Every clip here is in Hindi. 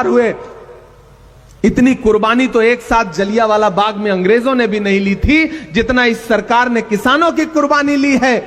हुए। इतनी कुर्बानी तो एक साथ जलियांवाला बाग में अंग्रेजों ने भी नहीं ली थी जितना इस सरकार ने किसानों की कुर्बानी ली है।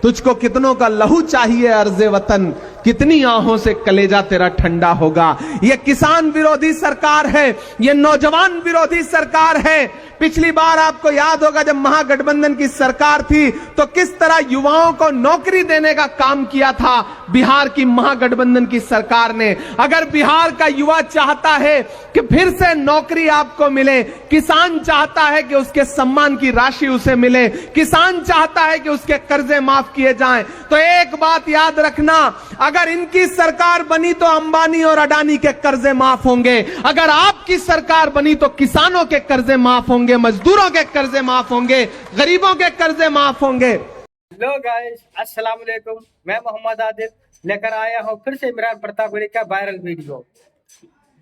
तुझको कितनों का लहू चाहिए अर्ज़े वतन, कितनी आहों से कलेजा तेरा ठंडा होगा। यह किसान विरोधी सरकार है, यह नौजवान विरोधी सरकार है। पिछली बार आपको याद होगा जब महागठबंधन की सरकार थी तो किस तरह युवाओं को नौकरी देने का काम किया था बिहार की महागठबंधन की सरकार ने। अगर बिहार का युवा चाहता है कि फिर से नौकरी आपको मिले, किसान चाहता है कि उसके सम्मान की राशि उसे मिले, किसान चाहता है कि उसके कर्जे माफ किए जाएं, तो एक बात याद रखना, अगर इनकी सरकार बनी तो अंबानी और अडानी के कर्जे माफ होंगे, अगर आपकी सरकार बनी तो किसानों के कर्जे माफ होंगे, मजदूरों के कर्जे माफ होंगे, गरीबों के कर्जे माफ होंगे। हेलो गाइस, अस्सलाम वालेकुम। मैं मोहम्मद आदिल लेकर आया हूं फिर से इमरान प्रतापगढ़ी का वायरल वीडियो,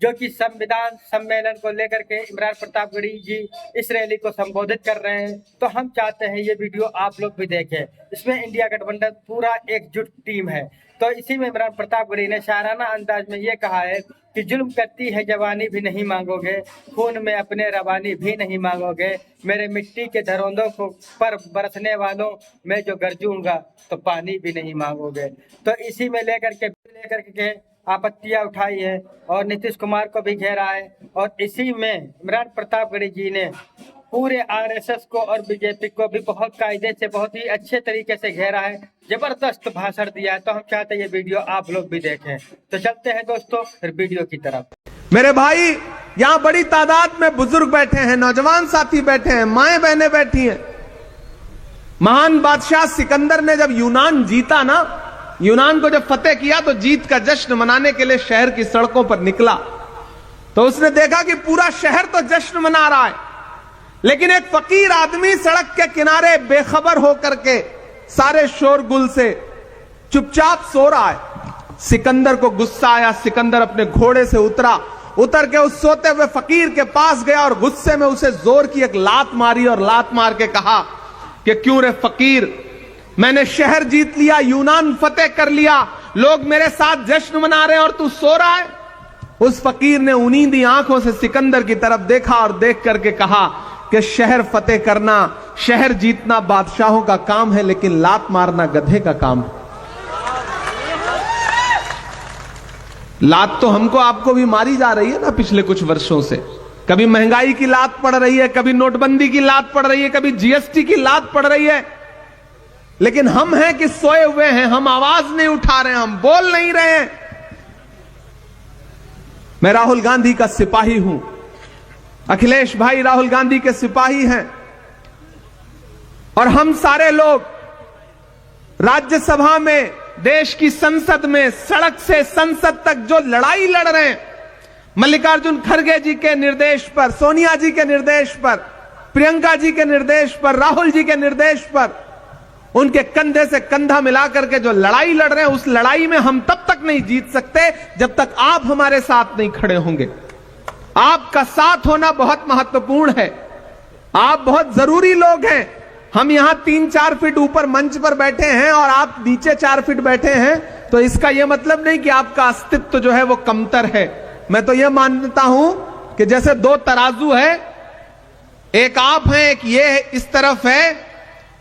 जो कि संविधान सम्मेलन को लेकर के इमरान प्रतापगढ़ी जी इस रैली को संबोधित कर रहे हैं। तो हम चाहते हैं ये वीडियो आप लोग भी देखें। इसमें इंडिया गठबंधन पूरा एकजुट टीम है। तो इसी में इमरान प्रतापगढ़ी ने शायराना अंदाज में ये कहा है कि जुल्म करती है जवानी भी नहीं मांगोगे, खून में अपने रवानी भी नहीं मांगोगे, मेरे मिट्टी के धरोंदों को पर बरसने वालों मैं जो गरजूंगा तो पानी भी नहीं मांगोगे। तो इसी में लेकर के आपत्तियां उठाई है और नीतीश कुमार को भी घेरा है। और इसी में इमरान प्रतापगढ़ी जी ने पूरे आरएसएस को और बीजेपी को भी बहुत कायदे से, बहुत ही अच्छे तरीके से घेरा है, जबरदस्त भाषण दिया है। तो हम चाहते हैं ये वीडियो आप लोग भी देखें। तो चलते हैं दोस्तों फिर वीडियो की तरफ। मेरे भाई, यहां बड़ी तादाद में बुजुर्ग बैठे हैं, नौजवान साथी बैठे हैं, माएं बहनें बैठी हैं। महान बादशाह सिकंदर ने जब यूनान जीता ना, यूनान को जब फतेह किया तो जीत का जश्न मनाने के लिए शहर की सड़कों पर निकला। तो उसने देखा कि पूरा शहर तो जश्न मना रहा है, लेकिन एक फकीर आदमी सड़क के किनारे बेखबर होकर के सारे शोरगुल से चुपचाप सो रहा है। सिकंदर को गुस्सा आया। सिकंदर अपने घोड़े से उतर के उस सोते हुए फकीर के पास गया और गुस्से में उसे जोर की एक लात मारी और लात मार के कहा कि क्यों रे फकीर, मैंने शहर जीत लिया, यूनान फतेह कर लिया, लोग मेरे साथ जश्न मना रहे हैं और तू सो रहा है। उस फकीर ने उनींदी आंखों से सिकंदर की तरफ देखा और देख करके कहा कि शहर फतेह करना, शहर जीतना बादशाहों का काम है, लेकिन लात मारना गधे का काम है। लात तो हमको आपको भी मारी जा रही है ना पिछले कुछ वर्षों से। कभी महंगाई की लात पड़ रही है, कभी नोटबंदी की लात पड़ रही है, कभी जीएसटी की लात पड़ रही है, लेकिन हम हैं कि सोए हुए हैं, हम आवाज नहीं उठा रहे हैं, हम बोल नहीं रहे हैं। मैं राहुल गांधी का सिपाही हूं, अखिलेश भाई राहुल गांधी के सिपाही हैं, और हम सारे लोग राज्यसभा में, देश की संसद में, सड़क से संसद तक जो लड़ाई लड़ रहे हैं, मल्लिकार्जुन खड़गे जी के निर्देश पर, सोनिया जी के निर्देश पर, प्रियंका जी के निर्देश पर, राहुल जी के निर्देश पर, उनके कंधे से कंधा मिलाकर के जो लड़ाई लड़ रहे हैं, उस लड़ाई में हम तब तक नहीं जीत सकते जब तक आप हमारे साथ नहीं खड़े होंगे। आपका साथ होना बहुत महत्वपूर्ण है, आप बहुत जरूरी लोग हैं। हम यहां 3-4 फीट ऊपर मंच पर बैठे हैं और आप नीचे 4 फीट बैठे हैं, तो इसका यह मतलब नहीं कि आपका अस्तित्व जो है वो कमतर है। मैं तो यह मानता हूं कि जैसे 2 तराजू है, एक आप हैं, एक ये इस तरफ है,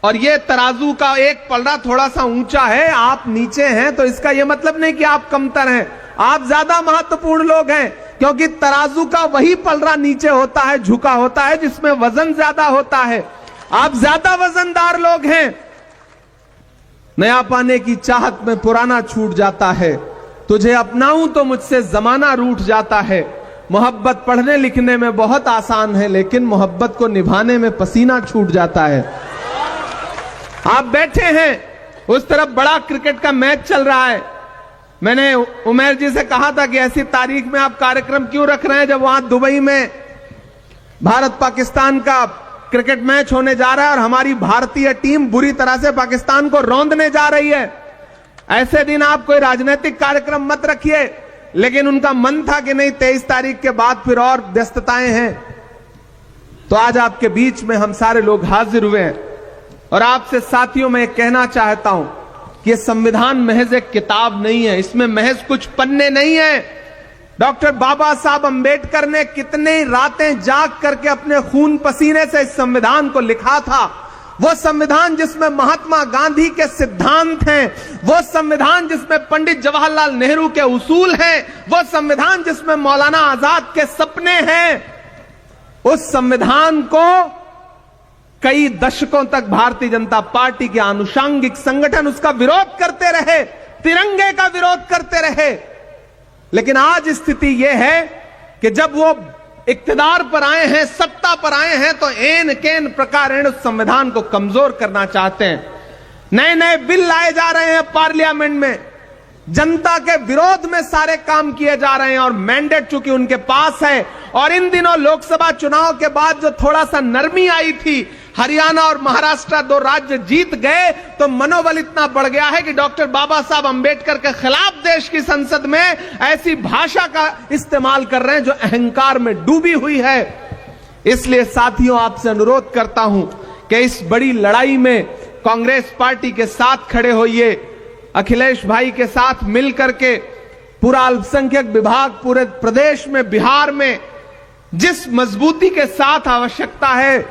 और ये तराजू का एक पलड़ा थोड़ा सा ऊंचा है, आप नीचे हैं, तो इसका यह मतलब नहीं कि आप कमतर हैं। आप ज्यादा महत्वपूर्ण लोग हैं, क्योंकि तराजू का वही पलड़ा नीचे होता है, झुका होता है, जिसमें वजन ज्यादा होता है। आप ज्यादा वजनदार लोग हैं। नया पाने की चाहत में पुराना छूट जाता है, तुझे अपनाऊं तो मुझसे जमाना रूठ जाता है। मोहब्बत पढ़ने लिखने में बहुत आसान है, लेकिन मोहब्बत को निभाने में पसीना छूट जाता है। आप बैठे हैं, उस तरफ बड़ा क्रिकेट का मैच चल रहा है। मैंने उमेर जी से कहा था कि ऐसी तारीख में आप कार्यक्रम क्यों रख रहे हैं जब वहां दुबई में भारत पाकिस्तान का क्रिकेट मैच होने जा रहा है और हमारी भारतीय टीम बुरी तरह से पाकिस्तान को रौंदने जा रही है। ऐसे दिन आप कोई राजनीतिक कार्यक्रम मत रखिए, लेकिन उनका मन था कि नहीं, 23 तारीख के बाद फिर और व्यस्तताएं हैं। तो आज आपके बीच में हम सारे लोग हाजिर हुए हैं और आपसे साथियों में कहना चाहता हूं कि संविधान महज एक किताब नहीं है, इसमें महज कुछ पन्ने नहीं है। डॉक्टर बाबा साहब अंबेडकर ने कितने रातें जाग करके अपने खून पसीने से इस संविधान को लिखा था। वो संविधान जिसमें महात्मा गांधी के सिद्धांत हैं, वो संविधान जिसमें पंडित जवाहरलाल नेहरू के उसूल हैं, वो संविधान जिसमें मौलाना आजाद के सपने हैं, उस संविधान को कई दशकों तक भारतीय जनता पार्टी के आनुषंगिक संगठन उसका विरोध करते रहे, तिरंगे का विरोध करते रहे। लेकिन आज स्थिति यह है कि जब वो इक्तिदार पर आए हैं, सत्ता पर आए हैं, तो एन केन प्रकार उस संविधान को कमजोर करना चाहते हैं। नए नए बिल लाए जा रहे हैं पार्लियामेंट में, जनता के विरोध में सारे काम किए जा रहे हैं और मैंडेट चूंकि उनके पास है। और इन दिनों लोकसभा चुनाव के बाद जो थोड़ा सा नरमी आई थी, हरियाणा और महाराष्ट्र 2 राज्य जीत गए, तो मनोबल इतना बढ़ गया है कि डॉक्टर बाबा साहब अंबेडकर के खिलाफ देश की संसद में ऐसी भाषा का इस्तेमाल कर रहे हैं जो अहंकार में डूबी हुई है। इसलिए साथियों, आपसे अनुरोध करता हूं कि इस बड़ी लड़ाई में कांग्रेस पार्टी के साथ खड़े होइए, अखिलेश भाई के साथ मिलकर के पूरा अल्पसंख्यक विभाग पूरे प्रदेश में, बिहार में जिस मजबूती के साथ आवश्यकता है,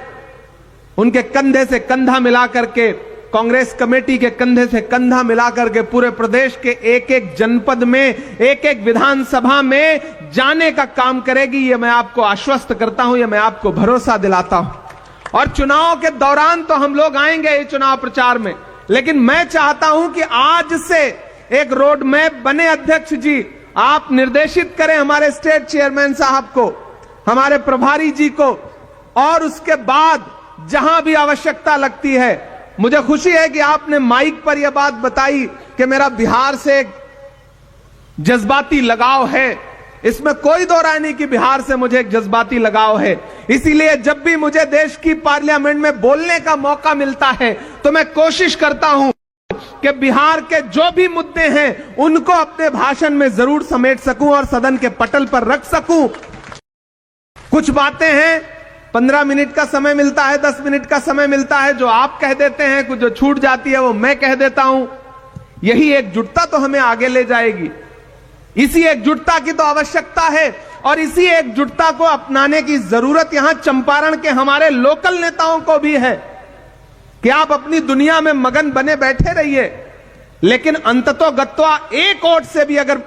उनके कंधे से कंधा मिलाकर के, कांग्रेस कमेटी के कंधे से कंधा मिलाकर के पूरे प्रदेश के एक एक जनपद में, एक एक विधानसभा में जाने का काम करेगी। ये मैं आपको आश्वस्त करता हूं, ये मैं आपको भरोसा दिलाता हूं। और चुनाव के दौरान तो हम लोग आएंगे चुनाव प्रचार में, लेकिन मैं चाहता हूं कि आज से एक रोड मैप बने। अध्यक्ष जी, आप निर्देशित करें हमारे स्टेट चेयरमैन साहब को, हमारे प्रभारी जी को, और उसके बाद जहां भी आवश्यकता लगती है। मुझे खुशी है कि आपने माइक पर यह बात बताई कि मेरा बिहार से एक जज्बाती लगाव है। इसमें कोई दो राय नहीं कि बिहार से मुझे एक जज्बाती लगाव है। इसीलिए जब भी मुझे देश की पार्लियामेंट में बोलने का मौका मिलता है तो मैं कोशिश करता हूं कि बिहार के जो भी मुद्दे हैं उनको अपने भाषण में जरूर समेट सकूं और सदन के पटल पर रख सकूं। कुछ बातें हैं, 15 मिनट का समय मिलता है, 10 मिनट का समय मिलता है, जो आप कह देते हैं, कुछ जो छूट जाती है वो मैं कह देता हूं। यही एकजुटता तो हमें आगे ले जाएगी। इसी एकजुटता की तो आवश्यकता है और इसी एकजुटता को अपनाने की जरूरत यहां चंपारण के हमारे लोकल नेताओं को भी है कि आप अपनी दुनिया में मगन बने बैठे रहिए, लेकिन अंततोगत्वा एक वोट से भी अगर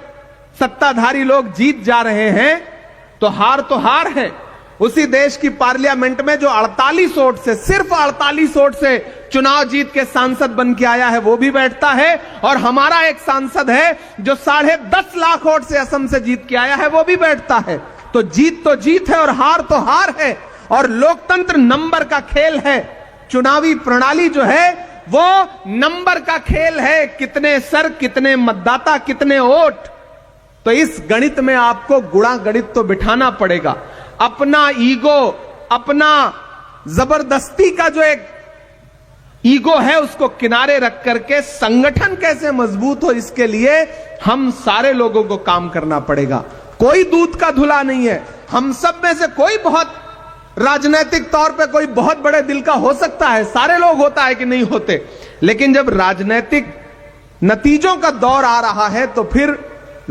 सत्ताधारी लोग जीत जा रहे हैं तो हार है। उसी देश की पार्लियामेंट में जो 48 वोट से, सिर्फ 48 वोट से चुनाव जीत के सांसद बन के आया है वो भी बैठता है, और हमारा एक सांसद है जो 10.5 लाख वोट से असम से जीत के आया है वो भी बैठता है। तो जीत है और हार है। और लोकतंत्र नंबर का खेल है। चुनावी प्रणाली जो है वो नंबर का खेल है, कितने सर, कितने मतदाता, कितने वोट। तो इस गणित में आपको गुणा गणित तो बिठाना पड़ेगा। अपना ईगो, अपना जबरदस्ती का जो एक ईगो है उसको किनारे रख करके संगठन कैसे मजबूत हो, इसके लिए हम सारे लोगों को काम करना पड़ेगा। कोई दूध का धुला नहीं है। हम सब में से कोई बहुत राजनीतिक तौर पे कोई बहुत बड़े दिल का हो सकता है, सारे लोग होता है कि नहीं होते, लेकिन जब राजनीतिक नतीजों का दौर आ रहा है तो फिर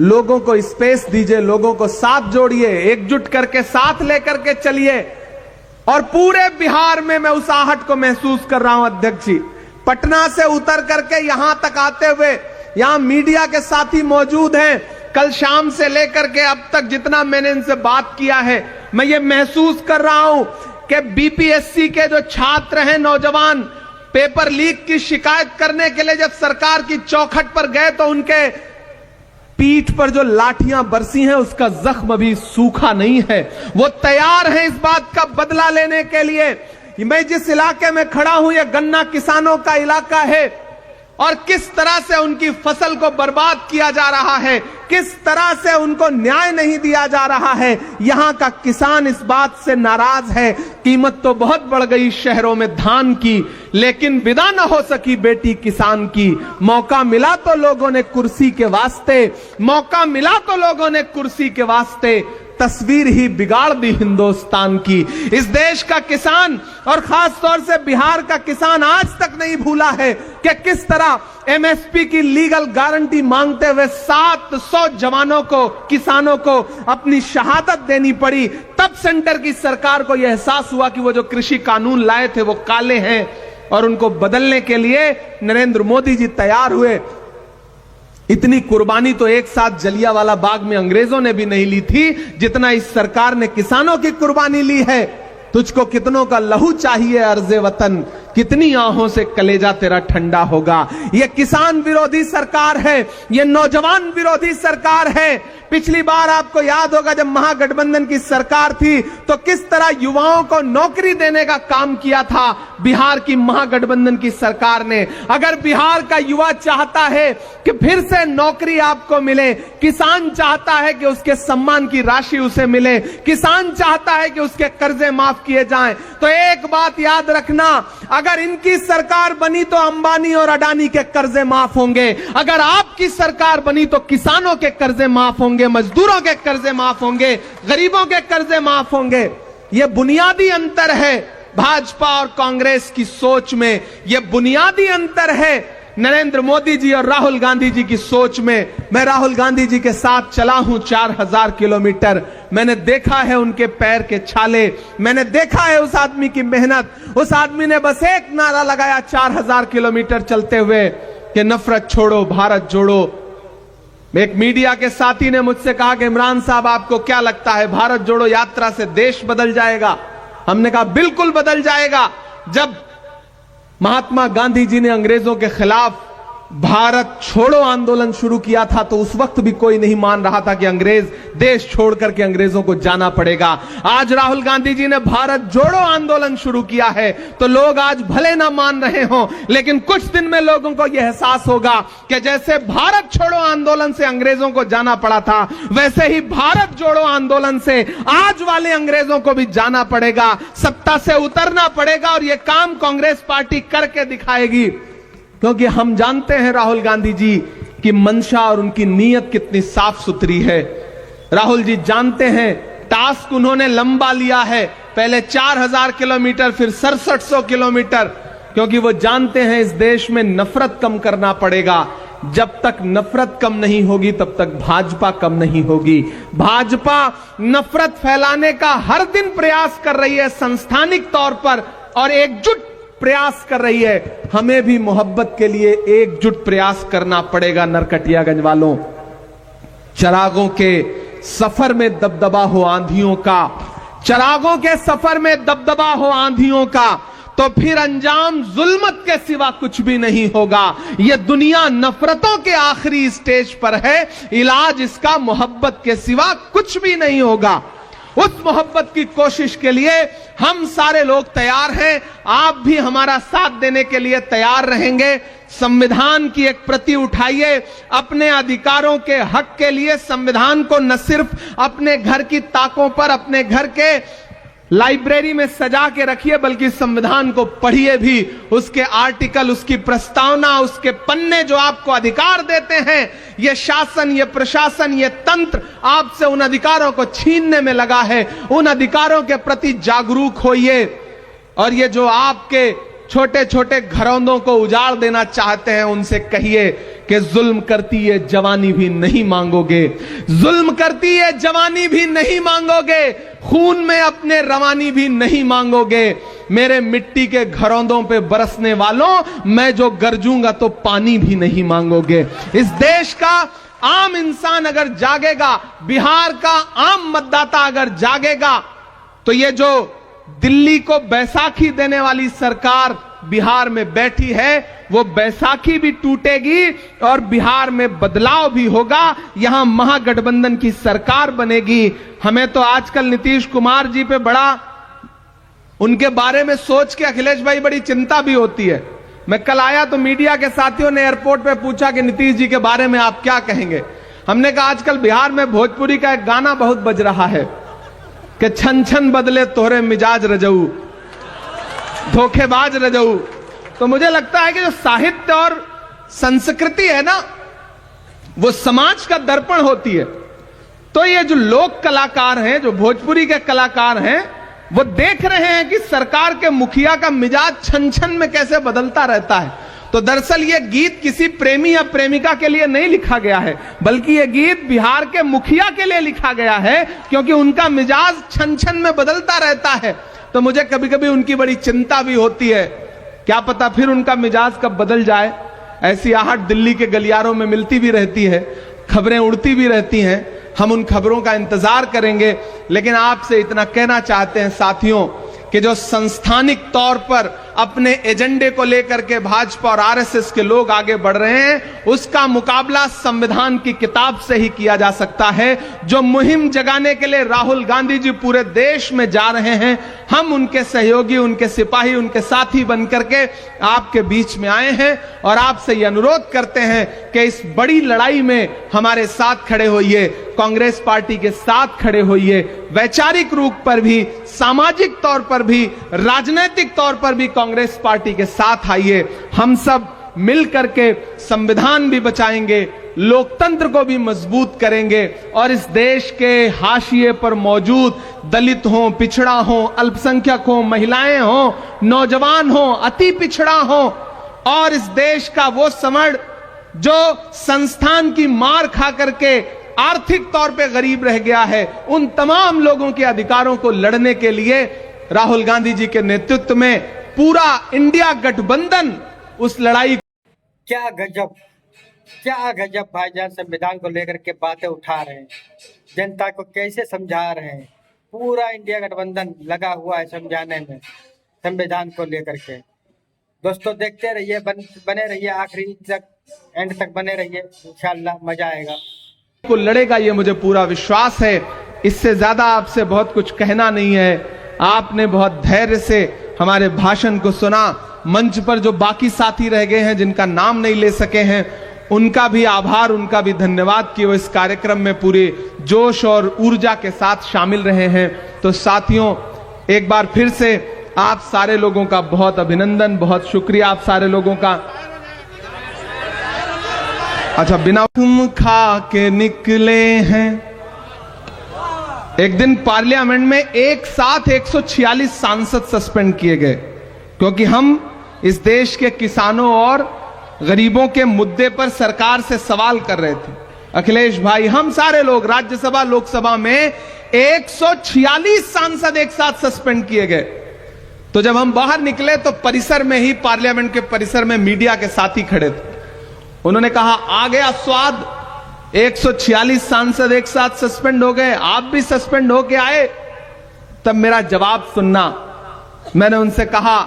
लोगों को स्पेस दीजिए, लोगों को साथ जोड़िए, एकजुट करके साथ लेकर के चलिए। और पूरे बिहार में मैं उस आहट को महसूस कर रहा हूं अध्यक्ष जी। पटना से उतर करके यहां तक आते हुए, यहां मीडिया के साथी मौजूद हैं, कल शाम से लेकर के अब तक जितना मैंने इनसे बात किया है, मैं ये महसूस कर रहा हूं कि बीपीएससी के जो छात्र हैं, नौजवान, पेपर लीक की शिकायत करने के लिए जब सरकार की चौखट पर गए तो उनके पीठ पर जो लाठियां बरसी हैं उसका जख्म अभी सूखा नहीं है। वो तैयार हैं इस बात का बदला लेने के लिए। मैं जिस इलाके में खड़ा हूं यह गन्ना किसानों का इलाका है, और किस तरह से उनकी फसल को बर्बाद किया जा रहा है, किस तरह से उनको न्याय नहीं दिया जा रहा है। यहां का किसान इस बात से नाराज है। कीमत तो बहुत बढ़ गई शहरों में धान की, लेकिन विदा न हो सकी बेटी किसान की। मौका मिला तो लोगों ने कुर्सी के वास्ते, मौका मिला तो लोगों ने कुर्सी के वास्ते तस्वीर ही बिगाड़ दी हिंदुस्तान की। इस देश का किसान और खास तौर से बिहार का किसान आज तक नहीं भूला है कि किस तरह एमएसपी की लीगल गारंटी मांगते हुए 700 जवानों को, किसानों को अपनी शहादत देनी पड़ी। तब सेंटर की सरकार को यह एहसास हुआ कि वो जो कृषि कानून लाए थे वो काले हैं और उनको बदलने के लिए नरेंद्र मोदी जी तैयार हुए। इतनी कुर्बानी तो एक साथ जलियांवाला बाग में अंग्रेजों ने भी नहीं ली थी जितना इस सरकार ने किसानों की कुर्बानी ली है। तुझको कितनों का लहू चाहिए अर्ज़े वतन, कितनी आहों से कलेजा तेरा ठंडा होगा। यह किसान विरोधी सरकार है, यह नौजवान विरोधी सरकार है। पिछली बार आपको याद होगा जब महागठबंधन की सरकार थी तो किस तरह युवाओं को नौकरी देने का काम किया था बिहार की महागठबंधन की सरकार ने। अगर बिहार का युवा चाहता है कि फिर से नौकरी आपको मिले, किसान चाहता है कि उसके सम्मान की राशि उसे मिले, किसान चाहता है कि उसके कर्जे माफ किए जाएं, तो एक बात याद रखना, अगर इनकी सरकार बनी तो अंबानी और अडानी के कर्जे माफ होंगे। अगर आपकी सरकार बनी तो किसानों के कर्जे माफ होंगे, मजदूरों के कर्जे माफ होंगे, गरीबों के कर्जे माफ होंगे। यह बुनियादी अंतर है भाजपा और कांग्रेस की सोच में, यह बुनियादी अंतर है नरेंद्र मोदी जी और राहुल गांधी जी की सोच में। मैं राहुल गांधी जी के साथ चला हूं 4000 किलोमीटर। मैंने देखा है उनके पैर के छाले, मैंने देखा है उस आदमी की मेहनत। उस आदमी ने बस एक नारा लगाया 4000 किलोमीटर चलते हुए कि नफरत छोड़ो, भारत जोड़ो। एक मीडिया के साथी ने मुझसे कहा कि इमरान साहब आपको क्या लगता है भारत जोड़ो यात्रा से देश बदल जाएगा? हमने कहा बिल्कुल बदल जाएगा। जब महात्मा गांधी जी ने अंग्रेजों के खिलाफ भारत छोड़ो आंदोलन शुरू किया था तो उस वक्त भी कोई नहीं मान रहा था कि अंग्रेज देश छोड़कर के अंग्रेजों को जाना पड़ेगा। आज राहुल गांधी जी ने भारत जोड़ो आंदोलन शुरू किया है तो लोग आज भले ना मान रहे हों, लेकिन कुछ दिन में लोगों को यह एहसास होगा कि जैसे भारत छोड़ो आंदोलन से अंग्रेजों को जाना पड़ा था, वैसे ही भारत जोड़ो आंदोलन से आज वाले अंग्रेजों को भी जाना पड़ेगा, सत्ता से उतरना पड़ेगा। और यह काम कांग्रेस पार्टी करके दिखाएगी, क्योंकि हम जानते हैं राहुल गांधी जी की मंशा और उनकी नीयत कितनी साफ सुथरी है। राहुल जी जानते हैं टास्क उन्होंने लंबा लिया है, पहले 4000 किलोमीटर फिर 6700 किलोमीटर, क्योंकि वो जानते हैं इस देश में नफरत कम करना पड़ेगा। जब तक नफरत कम नहीं होगी तब तक भाजपा कम नहीं होगी। भाजपा नफरत फैलाने का हर दिन प्रयास कर रही है संस्थानिक तौर पर और एकजुट प्रयास कर रही है। हमें भी मोहब्बत के लिए एकजुट प्रयास करना पड़ेगा। नरकटियागंज वालों, चिरागों के सफर में दबदबा हो आंधियों का, चिरागों के सफर में दबदबा हो आंधियों का, तो फिर अंजाम जुल्मत के सिवा कुछ भी नहीं होगा। यह दुनिया नफरतों के आखिरी स्टेज पर है, इलाज इसका मोहब्बत के सिवा कुछ भी नहीं होगा। उस मोहब्बत की कोशिश के लिए हम सारे लोग तैयार हैं। आप भी हमारा साथ देने के लिए तैयार रहेंगे। संविधान की एक प्रति उठाइए, अपने अधिकारों के हक के लिए संविधान को न सिर्फ अपने घर की ताकों पर, अपने घर के लाइब्रेरी में सजा के रखिए, बल्कि संविधान को पढ़िए भी। उसके आर्टिकल, उसकी प्रस्तावना, उसके पन्ने जो आपको अधिकार देते हैं, यह शासन, यह प्रशासन, यह तंत्र आपसे उन अधिकारों को छीनने में लगा है। उन अधिकारों के प्रति जागरूक होइए। और ये जो आपके छोटे छोटे घरौंदों को उजाड़ देना चाहते हैं, उनसे कहिए कि जुल्म करती है जवानी भी नहीं मांगोगे, जुल्म करती है जवानी भी नहीं मांगोगे, खून में अपने रवानी भी नहीं मांगोगे। मेरे मिट्टी के घरौंदों पे बरसने वालों, मैं जो गरजूंगा तो पानी भी नहीं मांगोगे। इस देश का आम इंसान अगर जागेगा, बिहार का आम मतदाता अगर जागेगा, तो ये जो दिल्ली को बैसाखी देने वाली सरकार बिहार में बैठी है, वो बैसाखी भी टूटेगी और बिहार में बदलाव भी होगा। यहां महागठबंधन की सरकार बनेगी। हमें तो आजकल नीतीश कुमार जी पे बड़ा, उनके बारे में सोच के अखिलेश भाई बड़ी चिंता भी होती है। मैं कल आया तो मीडिया के साथियों ने एयरपोर्ट पे पूछा कि नीतीश जी के बारे में आप क्या कहेंगे। हमने कहा आजकल बिहार में भोजपुरी का एक गाना बहुत बज रहा है कि छन छन बदले तोहरे मिजाज रजऊ, धोखेबाज रजऊ। तो मुझे लगता है कि जो साहित्य और संस्कृति है ना, वो समाज का दर्पण होती है। तो ये जो लोक कलाकार हैं, जो भोजपुरी के कलाकार हैं, वो देख रहे हैं कि सरकार के मुखिया का मिजाज छन छन में कैसे बदलता रहता है। तो दरअसल ये गीत किसी प्रेमी या प्रेमिका के लिए नहीं लिखा गया है, बल्कि ये गीत बिहार के मुखिया के लिए लिखा गया है, क्योंकि उनका मिजाज छन छन में बदलता रहता है। तो मुझे कभी कभी उनकी बड़ी चिंता भी होती है, क्या पता फिर उनका मिजाज कब बदल जाए। ऐसी आहट दिल्ली के गलियारों में मिलती भी रहती है, खबरें उड़ती भी रहती हैं। हम उन खबरों का इंतजार करेंगे, लेकिन आपसे इतना कहना चाहते हैं साथियों कि जो संस्थानिक तौर पर अपने एजेंडे को लेकर के भाजपा और आरएसएस के लोग आगे बढ़ रहे हैं, उसका मुकाबला संविधान की किताब से ही किया जा सकता है। जो मुहिम जगाने के लिए राहुल गांधी जी पूरे देश में जा रहे हैं, हम उनके सहयोगी, उनके सिपाही, उनके साथी बनकर के आपके बीच में आए हैं और आपसे ये अनुरोध करते हैं कि इस बड़ी लड़ाई में हमारे साथ खड़े होइए, कांग्रेस पार्टी के साथ खड़े होइए। वैचारिक रूप पर भी, सामाजिक तौर पर भी, राजनीतिक तौर पर भी कांग्रेस पार्टी के साथ आइए। हम सब मिलकर के संविधान भी बचाएंगे, लोकतंत्र को भी मजबूत करेंगे और इस देश के हाशिए पर मौजूद दलित हो, पिछड़ा हो, अल्पसंख्यक हो, महिलाएं हो, नौजवान हो, अति पिछड़ा हो और इस देश का वो समड़ जो संस्थान की मार खा करके आर्थिक तौर पे गरीब रह गया है, उन तमाम लोगों के अधिकारों को लड़ने के लिए राहुल गांधी जी के नेतृत्व में पूरा इंडिया गठबंधन उस लड़ाई। क्या गजब, क्या गजब भाईजान संविधान को लेकर के बातें उठा रहे हैं, जनता को कैसे समझा रहे हैं। पूरा इंडिया गठबंधन लगा हुआ है समझाने में संविधान को लेकर के। दोस्तों देखते रहिए, बने रहिए आखिरी तक, एंड तक बने रहिए, इंशाल्लाह मजा आएगा। को लड़ेगा ये मुझे पूरा विश्वास है। इससे ज्यादा आपसे बहुत कुछ कहना नहीं है। आपने बहुत धैर्य से हमारे भाषण को सुना। मंच पर जो बाकी साथी रह गए हैं, जिनका नाम नहीं ले सके हैं, उनका भी आभार, उनका भी धन्यवाद कि वो इस कार्यक्रम में पूरे जोश और ऊर्जा के साथ शामिल रहे हैं। तो साथियों, एक बार फिर से आप सारे लोगों का बहुत अभिनंदन, बहुत शुक्रिया आप सारे लोगों का। अच्छा, बिना तुम खा के निकले हैं। एक दिन पार्लियामेंट में एक साथ 146 सांसद सस्पेंड किए गए, क्योंकि हम इस देश के किसानों और गरीबों के मुद्दे पर सरकार से सवाल कर रहे थे। अखिलेश भाई, हम सारे लोग राज्यसभा लोकसभा में 146 सांसद एक साथ सस्पेंड किए गए। तो जब हम बाहर निकले तो परिसर में ही, पार्लियामेंट के परिसर में मीडिया के साथी खड़े थे। उन्होंने कहा, आ गया स्वाद, 146 सांसद एक साथ सस्पेंड हो गए, आप भी सस्पेंड होके आए। तब मेरा जवाब सुनना। मैंने उनसे कहा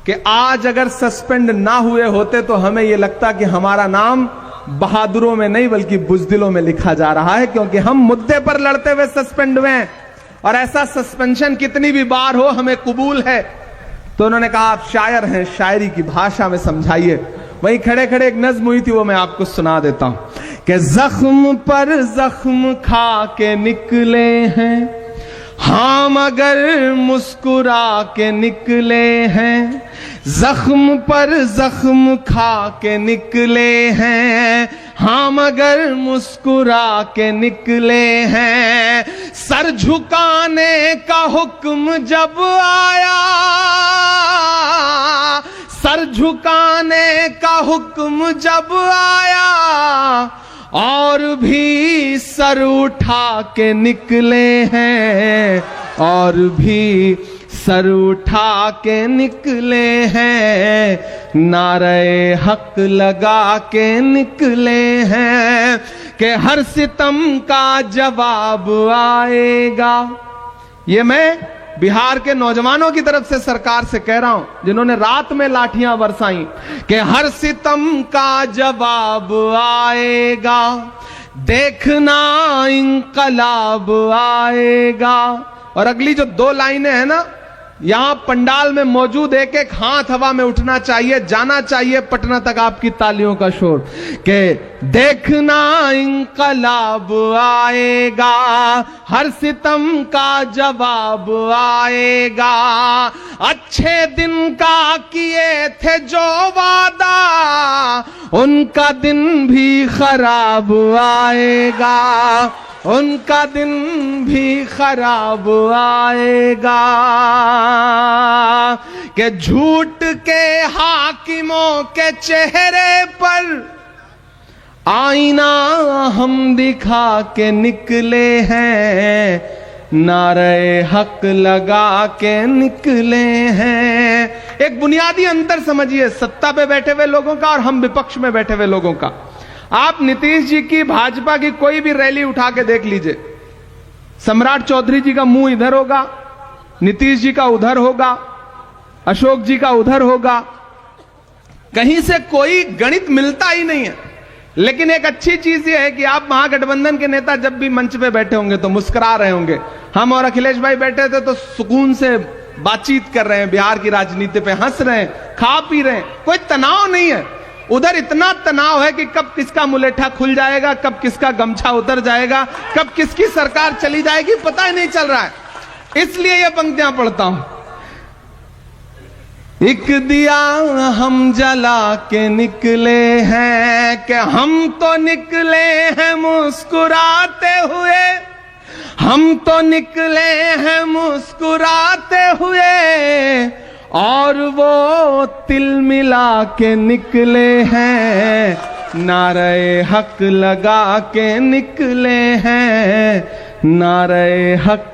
कि आज अगर सस्पेंड ना हुए होते तो हमें यह लगता कि हमारा नाम बहादुरों में नहीं बल्कि बुजदिलों में लिखा जा रहा है, क्योंकि हम मुद्दे पर लड़ते हुए सस्पेंड हुए हैं और ऐसा सस्पेंशन कितनी भी बार हो हमें कबूल है। तो उन्होंने कहा, आप शायर हैं, शायरी की भाषा में समझाइए। वहीं खड़े खड़े एक नज्म हुई थी, वो मैं आपको सुना देता हूं कि जख्म पर जख्म खा के निकले हैं हम, अगर मुस्कुरा के निकले हैं। जख्म पर जख्म खा के निकले हैं हम, अगर मुस्कुरा के निकले हैं। सर झुकाने का हुक्म जब आया, सर झुकाने का हुक्म जब आया, और भी सर उठा के निकले हैं, और भी सर उठा के निकले हैं। नारे हक लगा के निकले हैं कि हर सितम का जवाब आएगा। ये मैं बिहार के नौजवानों की तरफ से सरकार से कह रहा हूं, जिन्होंने रात में लाठियां बरसाई, कि हर सितम का जवाब आएगा, देखना इंकलाब आएगा। और अगली जो 2 लाइनें हैं ना, यहां पंडाल में मौजूद एक एक हाथ हवा में उठना चाहिए, जाना चाहिए पटना तक आपकी तालियों का शोर, कि देखना इंकलाब आएगा, हर सितम का जवाब आएगा। अच्छे दिन का किए थे जो वादा, उनका दिन भी खराब आएगा, उनका दिन भी खराब आएगा कि झूठ के हाकिमों के चेहरे पर आईना हम दिखा के निकले हैं, नारे हक लगा के निकले हैं। एक बुनियादी अंतर समझिए सत्ता पे बैठे हुए लोगों का और हम विपक्ष में बैठे हुए लोगों का। आप नीतीश जी की भाजपा की कोई भी रैली उठा के देख लीजिए, सम्राट चौधरी जी का मुंह इधर होगा, नीतीश जी का उधर होगा, अशोक जी का उधर होगा, कहीं से कोई गणित मिलता ही नहीं है। लेकिन एक अच्छी चीज यह है कि आप महागठबंधन के नेता जब भी मंच पे बैठे होंगे तो मुस्कुरा रहे होंगे। हम और अखिलेश भाई बैठे थे तो सुकून से बातचीत कर रहे हैं, बिहार की राजनीति पे हंस रहे हैं, खा पी रहे हैं, कोई तनाव नहीं है। उधर इतना तनाव है कि कब किसका मुलेठा खुल जाएगा, कब किसका गमछा उतर जाएगा, कब किसकी सरकार चली जाएगी, पता ही नहीं चल रहा है। इसलिए ये पंक्तियां पढ़ता हूं। एक दिया हम जला के निकले हैं कि हम तो निकले हैं मुस्कुराते हुए, हम तो निकले हैं मुस्कुराते हुए, और वो तिल मिला के निकले हैं, नारे हक लगा के निकले हैं, नारे हक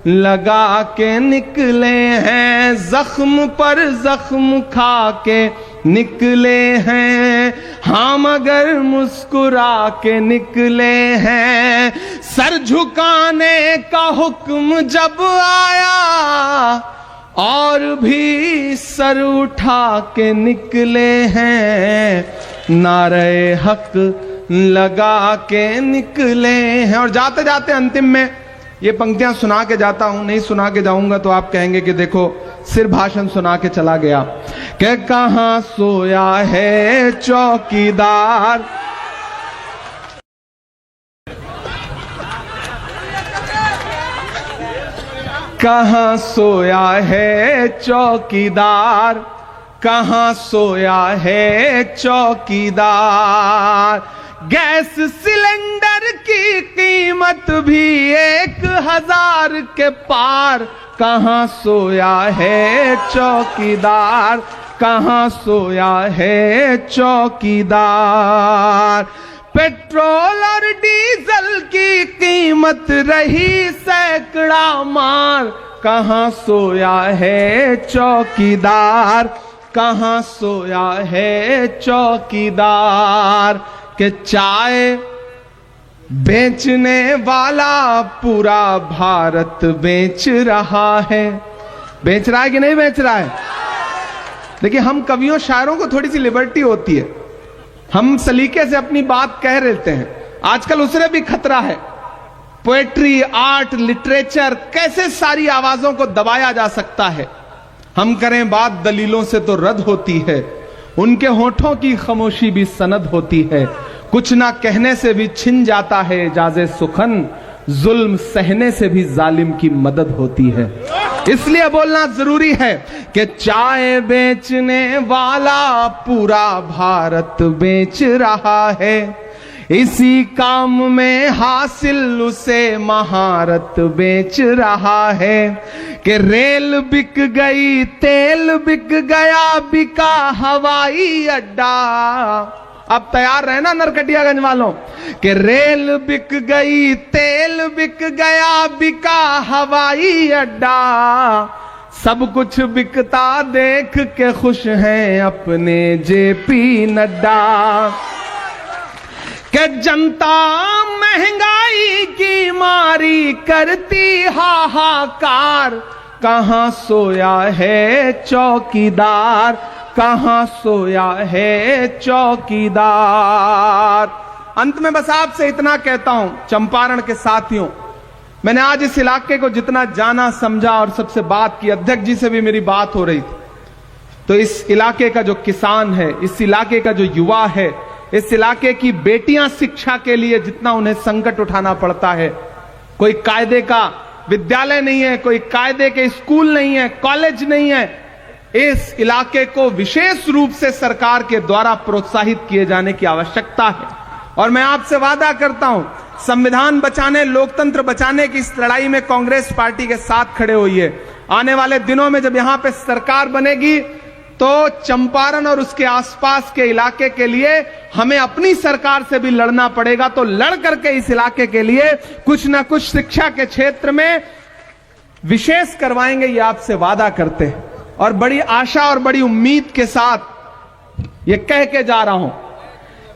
लगा के निकले हैं, जख्म पर जख्म खा के निकले हैं, हाँ मगर मुस्कुरा के निकले हैं। सर झुकाने का हुक्म जब आया और भी सर उठा के निकले हैं, नारे हक लगा के निकले हैं। और जाते जाते अंतिम में ये पंक्तियां सुना के जाता हूं, नहीं सुना के जाऊंगा तो आप कहेंगे कि देखो सिर्फ भाषण सुना के चला गया। कि कहां सोया है चौकीदार, कहां सोया है चौकीदार, कहां सोया है चौकीदार। गैस सिलेंडर की कीमत भी 1000 के पार, कहां सोया है चौकीदार, कहां सोया है चौकीदार। पेट्रोल और डीजल की कीमत रही सैकड़ा मार, कहां सोया है चौकीदार, कहां सोया है चौकीदार। कि चाय बेचने वाला पूरा भारत बेच रहा है, बेच रहा है कि नहीं बेच रहा है? देखिए हम कवियों शायरों को थोड़ी सी लिबर्टी होती है, हम सलीके से अपनी बात कह लेते हैं। आजकल उससे भी खतरा है। पोएट्री, आर्ट, लिटरेचर, कैसे सारी आवाजों को दबाया जा सकता है। हम करें बात दलीलों से तो रद्द होती है, उनके होठों की खामोशी भी सनद होती है। कुछ ना कहने से भी छिन जाता है इजाज़े सुखन, जुल्म सहने से भी जालिम की मदद होती है। इसलिए बोलना जरूरी है कि चाय बेचने वाला पूरा भारत बेच रहा है, इसी काम में हासिल उसे महारत बेच रहा है। कि रेल बिक गई, तेल बिक गया, बिका हवाई अड्डा। अब तैयार रहना नरकटियागंज वालों, कि रेल बिक गई, तेल बिक गया, बिका हवाई अड्डा। सब कुछ बिकता देख के खुश हैं अपने जेपी नड्डा। कि जनता महंगाई की मारी करती हाहाकार, कहां सोया है चौकीदार, कहां सोया है चौकीदार। अंत में बस आपसे इतना कहता हूं, चंपारण के साथियों, मैंने आज इस इलाके को जितना जाना समझा और सबसे बात की, अध्यक्ष जी से भी मेरी बात हो रही थी, तो इस इलाके का जो किसान है, इस इलाके का जो युवा है, इस इलाके की बेटियां शिक्षा के लिए जितना उन्हें संकट उठाना पड़ता है, कोई कायदे का विद्यालय नहीं है, कोई कायदे के स्कूल नहीं है, कॉलेज नहीं है, इस इलाके को विशेष रूप से सरकार के द्वारा प्रोत्साहित किए जाने की आवश्यकता है। और मैं आपसे वादा करता हूं संविधान बचाने, लोकतंत्र बचाने की इस लड़ाई में कांग्रेस पार्टी के साथ खड़े होइए। आने वाले दिनों में जब यहां पे सरकार बनेगी तो चंपारण और उसके आसपास के इलाके के लिए हमें अपनी सरकार से भी लड़ना पड़ेगा। तो लड़ करके इस इलाके के लिए कुछ ना कुछ शिक्षा के क्षेत्र में विशेष करवाएंगे, ये आपसे वादा करते हैं। और बड़ी आशा और बड़ी उम्मीद के साथ ये कह के जा रहा हूं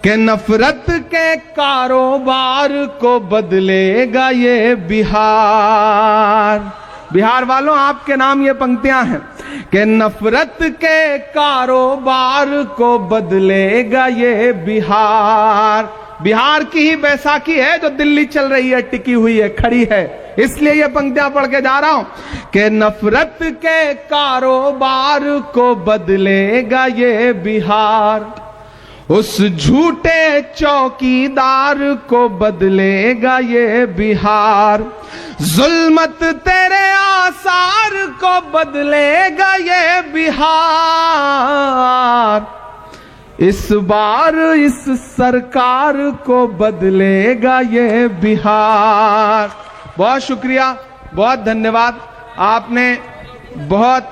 कि नफरत के कारोबार को बदलेगा ये बिहार। बिहार वालों, आपके नाम ये पंक्तियां हैं कि नफरत के कारोबार को बदलेगा ये बिहार। बिहार की ही बैसाखी है जो दिल्ली चल रही है, टिकी हुई है, खड़ी है। इसलिए ये पंक्तियां पढ़ के जा रहा हूं कि नफरत के कारोबार को बदलेगा ये बिहार। उस झूठे चौकीदार को बदलेगा ये बिहार। जुल्मत तेरे आसार को बदलेगा ये बिहार। इस बार इस सरकार को बदलेगा ये बिहार। बहुत शुक्रिया, बहुत धन्यवाद। आपने बहुत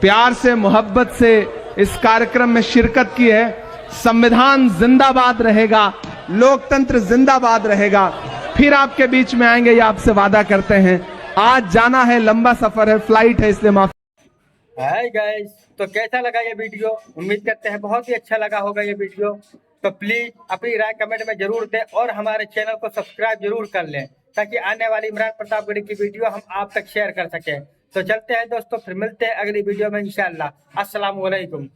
प्यार से, मोहब्बत से इस कार्यक्रम में शिरकत की है। संविधान जिंदाबाद रहेगा, लोकतंत्र जिंदाबाद रहेगा। फिर आपके बीच में आएंगे, ये आपसे वादा करते हैं। आज जाना है, लंबा सफर है, फ्लाइट है, इसलिए माफ। हाय गाइस, तो कैसा लगा ये वीडियो? उम्मीद करते हैं बहुत ही अच्छा लगा होगा ये वीडियो। तो प्लीज अपनी राय कमेंट में जरूर दें और हमारे चैनल को सब्सक्राइब जरूर कर लें ताकि आने वाली इमरान प्रतापगढ़ी की वीडियो हम आप तक शेयर कर सकें। तो चलते हैं दोस्तों, फिर मिलते हैं अगली वीडियो में इंशाल्लाह। अस्सलाम वालेकुम।